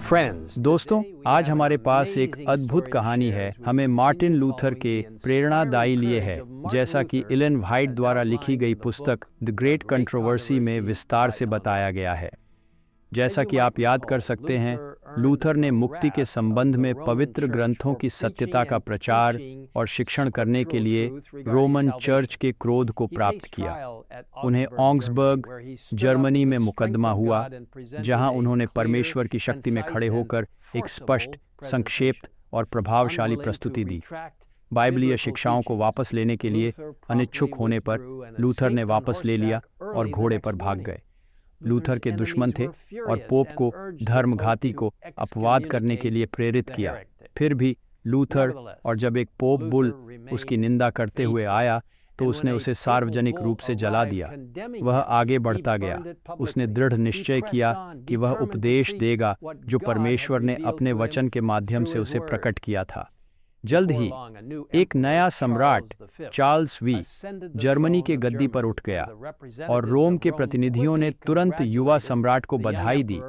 दोस्तों, आज हमारे पास एक अद्भुत कहानी है। हमें मार्टिन लूथर के प्रेरणादायी लिए है, जैसा कि एलन व्हाइट द्वारा लिखी गई पुस्तक द ग्रेट कंट्रोवर्सी में विस्तार से बताया गया है। जैसा कि आप याद कर सकते हैं, लूथर ने मुक्ति के संबंध में पवित्र ग्रंथों की सत्यता का प्रचार और शिक्षण करने के लिए रोमन चर्च के क्रोध को प्राप्त किया। उन्हें ऑग्सबर्ग, जर्मनी में मुकदमा हुआ, जहां उन्होंने परमेश्वर की शक्ति में खड़े होकर एक स्पष्ट, संक्षेप्त और प्रभावशाली प्रस्तुति दी। बाइबलीय शिक्षाओं को वापस लेने के लिए अनिच्छुक होने पर लूथर ने वापस ले लिया और घोड़े पर भाग गए। लूथर के दुश्मन थे और पोप को धर्मघाती को अपवाद करने के लिए प्रेरित किया। फिर भी लूथर, और जब एक पोप बुल उसकी निंदा करते हुए आया तो उसने उसे सार्वजनिक रूप से जला दिया। वह आगे बढ़ता गया। उसने दृढ़ निश्चय किया कि वह उपदेश देगा जो परमेश्वर ने अपने वचन के माध्यम से उसे प्रकट किया था। जल्द ही एक नया सम्राट चार्ल्स वी जर्मनी के गद्दी पर उठ गया और रोम के प्रतिनिधियों ने तुरंत युवा सम्राट को बधाई दी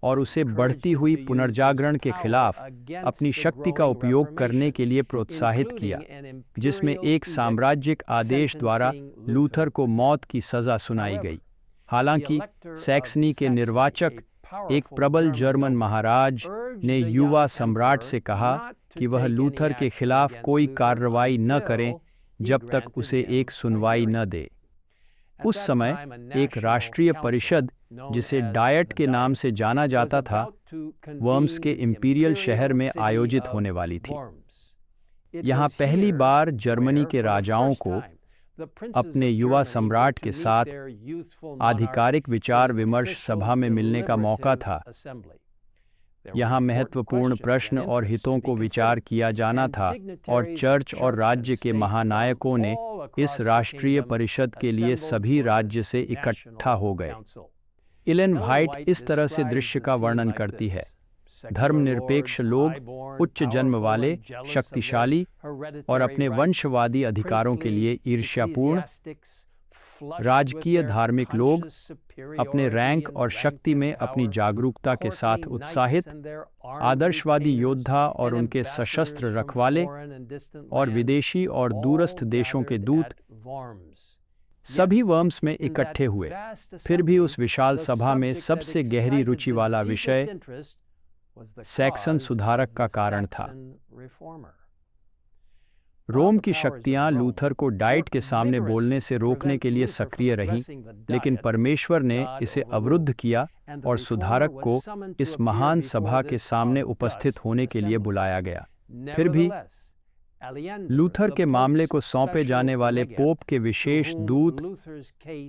और उसे बढ़ती हुई पुनर्जागरण के खिलाफ अपनी शक्ति का उपयोग करने के लिए प्रोत्साहित किया, जिसमें एक साम्राज्यिक आदेश द्वारा लूथर को मौत की सजा सुनाई गई। हालांकि सैक्सनी के निर्वाचक, एक प्रबल जर्मन महाराज, ने युवा सम्राट से कहा कि वह लूथर के खिलाफ कोई कार्रवाई न करें जब तक उसे एक सुनवाई न दे। उस समय एक राष्ट्रीय परिषद, जिसे डायट के नाम से जाना जाता था, वर्म्स के इंपीरियल शहर में आयोजित होने वाली थी। यहाँ पहली बार जर्मनी के राजाओं को अपने युवा सम्राट के साथ आधिकारिक विचार विमर्श सभा में मिलने का मौका था। यहाँ महत्वपूर्ण प्रश्न और हितों को विचार किया जाना था और चर्च और राज्य के महानायकों ने इस राष्ट्रीय परिषद के लिए सभी राज्य से इकट्ठा हो गए। एलन व्हाइट इस तरह से दृश्य का वर्णन करती है। धर्मनिरपेक्ष लोग, उच्च जन्म वाले, शक्तिशाली और अपने वंशवादी अधिकारों के लिए ईर्ष्यापूर्ण, राजकीय धार्मिक लोग, अपने रैंक और शक्ति में अपनी जागरूकता के साथ उत्साहित, आदर्शवादी योद्धा और उनके सशस्त्र रखवाले, और विदेशी और दूरस्थ देशों के दूत, सभी वर्म्स में इकट्ठे हुए। फिर भी उस विशाल सभा में सबसे गहरी रुचि वाला विषय सैक्सन सुधारक का कारण था। रोम की शक्तियां लूथर को डाइट के सामने बोलने से रोकने के लिए सक्रिय रहीं, लेकिन परमेश्वर ने इसे अवरुद्ध किया और सुधारक को इस महान सभा के सामने उपस्थित होने के लिए बुलाया गया। फिर भी लूथर के मामले को सौंपे जाने वाले पोप के विशेष दूत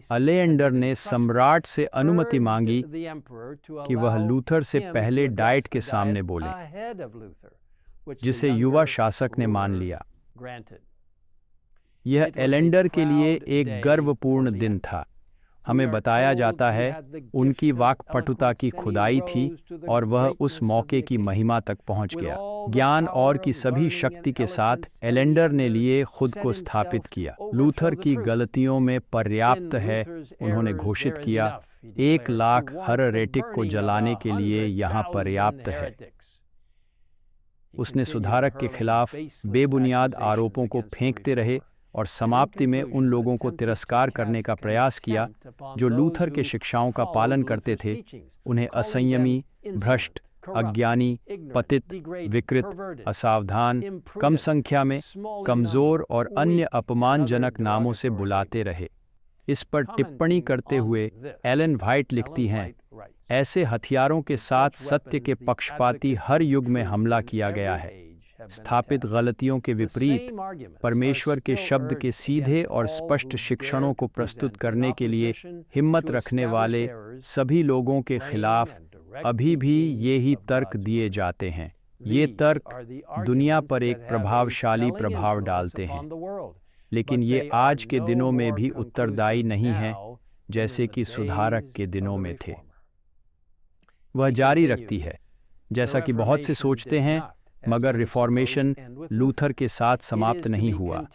अलेएंडर ने सम्राट से अनुमति मांगी कि वह लूथर से पहले डाइट के सामने बोले, जिसे युवा शासक ने मान लिया। यह एलेंडर के लिए एक गर्वपूर्ण दिन था। हमें बताया जाता है उनकी वाक्पटुता की खुदाई थी और वह उस मौके की महिमा तक पहुंच गया। ज्ञान और की सभी शक्ति के साथ एलेंडर ने लिए खुद को स्थापित किया। लूथर की गलतियों में पर्याप्त है, उन्होंने घोषित किया। 1,00,000 हेरेटिक को जलाने के लिए यहाँ पर्याप्त है। उसने सुधारक के खिलाफ बेबुनियाद आरोपों को फेंकते रहे और समाप्ति में उन लोगों को तिरस्कार करने का प्रयास किया जो लूथर के शिक्षाओं का पालन करते थे। उन्हें असंयमी, भ्रष्ट, अज्ञानी, पतित, विकृत, असावधान, कम संख्या में, कमजोर और अन्य अपमानजनक नामों से बुलाते रहे। इस पर टिप्पणी करते हुए एलन व्हाइट लिखती हैं, ऐसे हथियारों के साथ सत्य के पक्षपाती हर युग में हमला किया गया है। स्थापित गलतियों के विपरीत परमेश्वर के शब्द के सीधे और स्पष्ट शिक्षणों को प्रस्तुत करने के लिए हिम्मत रखने वाले सभी लोगों के खिलाफ अभी भी ये ही तर्क दिए जाते हैं। ये तर्क दुनिया पर एक प्रभावशाली प्रभाव डालते हैं, लेकिन ये आज के दिनों में भी उत्तरदायी नहीं हैं, जैसे कि सुधारक के दिनों में थे। वह जारी रखती है, जैसा कि बहुत से सोचते हैं, मगर रिफॉर्मेशन लूथर के साथ समाप्त नहीं हुआ।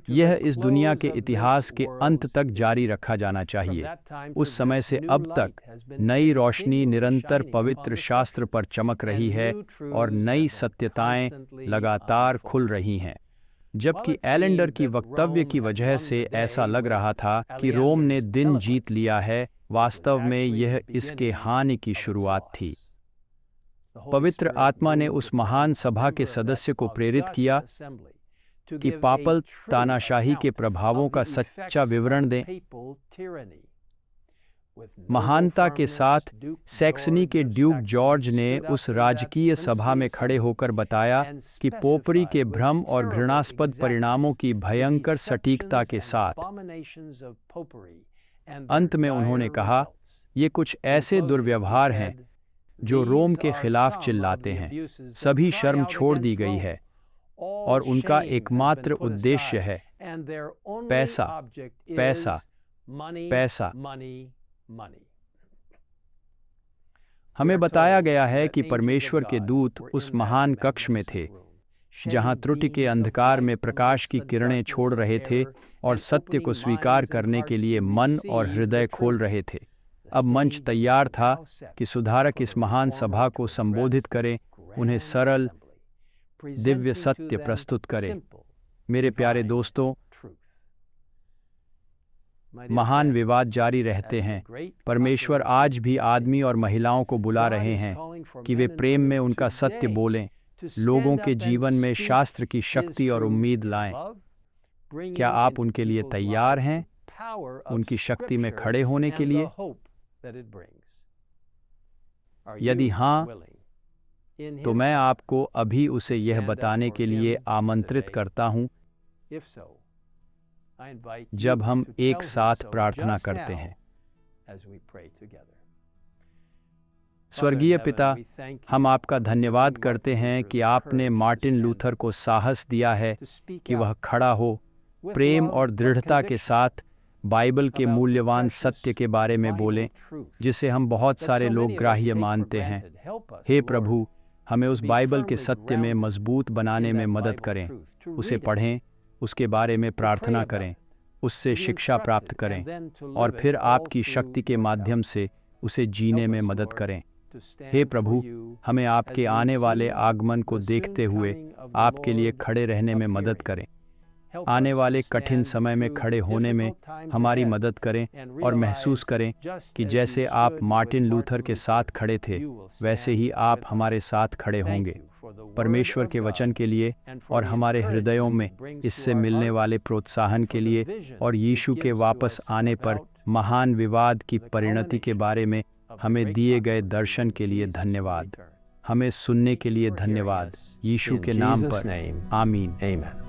यह इस दुनिया के इतिहास के अंत तक जारी रखा जाना चाहिए। उस समय से अब तक नई रोशनी निरंतर पवित्र शास्त्र पर चमक रही है और नई सत्यताएं लगातार खुल रही हैं। जबकि एलेंडर की वक्तव्य की वजह से ऐसा लग रहा था कि रोम ने दिन जीत लिया है, वास्तव में यह इसके हानि की शुरुआत थी। पवित्र आत्मा ने उस महान सभा के सदस्य को प्रेरित किया कि पापल तानाशाही के प्रभावों का सच्चा विवरण दें। महानता के साथ सैक्सनी के ड्यूक जॉर्ज ने उस राजकीय सभा में खड़े होकर बताया कि पोपरी के भ्रम और घृणास्पद परिणामों की भयंकर सटीकता के साथ। अंत में उन्होंने कहा, ये कुछ ऐसे दुर्व्यवहार हैं जो रोम के खिलाफ चिल्लाते हैं। सभी शर्म छोड़ दी गई है और उनका एकमात्र उद्देश्य है पैसा, पैसा, पैसा। हमें बताया गया है कि परमेश्वर के दूत उस महान कक्ष में थे जहां त्रुटि के अंधकार में प्रकाश की किरणें छोड़ रहे थे और सत्य को स्वीकार करने के लिए मन और हृदय खोल रहे थे। अब मंच तैयार था कि सुधारक इस महान सभा को संबोधित करें, उन्हें सरल दिव्य सत्य प्रस्तुत करें। मेरे प्यारे दोस्तों, महान विवाद जारी रहते हैं। परमेश्वर आज भी आदमी और महिलाओं को बुला रहे हैं कि वे प्रेम में उनका सत्य बोलें, लोगों के जीवन में शास्त्र की शक्ति और उम्मीद लाएं। क्या आप उनके लिए तैयार हैं, उनकी शक्ति में खड़े होने के लिए? यदि हाँ, तो मैं आपको अभी उसे यह बताने के लिए आमंत्रित करता हूं जब हम एक साथ प्रार्थना करते हैं। स्वर्गीय पिता, हम आपका धन्यवाद करते हैं कि आपने मार्टिन लूथर को साहस दिया है कि वह खड़ा हो, प्रेम और दृढ़ता के साथ बाइबल के मूल्यवान सत्य के बारे में बोलें, जिसे हम बहुत सारे लोग ग्राह्य मानते हैं। हे प्रभु, हमें उस बाइबल के सत्य में मजबूत बनाने में मदद करें। उसे पढ़ें, उसके बारे में प्रार्थना करें, उससे शिक्षा प्राप्त करें और फिर आपकी शक्ति के माध्यम से उसे जीने में मदद करें। हे प्रभु, हमें आपके आने वाले आगमन को देखते हुए आपके लिए खड़े रहने में मदद करें। आने वाले कठिन समय में खड़े होने में हमारी मदद करें और महसूस करें कि जैसे आप मार्टिन लूथर के साथ खड़े थे, वैसे ही आप हमारे साथ खड़े होंगे। परमेश्वर के वचन के लिए और हमारे हृदयों में इससे मिलने वाले प्रोत्साहन के लिए और यीशु के वापस आने पर महान विवाद की परिणति के बारे में हमें दिए गए दर्शन के लिए धन्यवाद। हमें सुनने के लिए धन्यवाद। यीशु के नाम पर आमीन।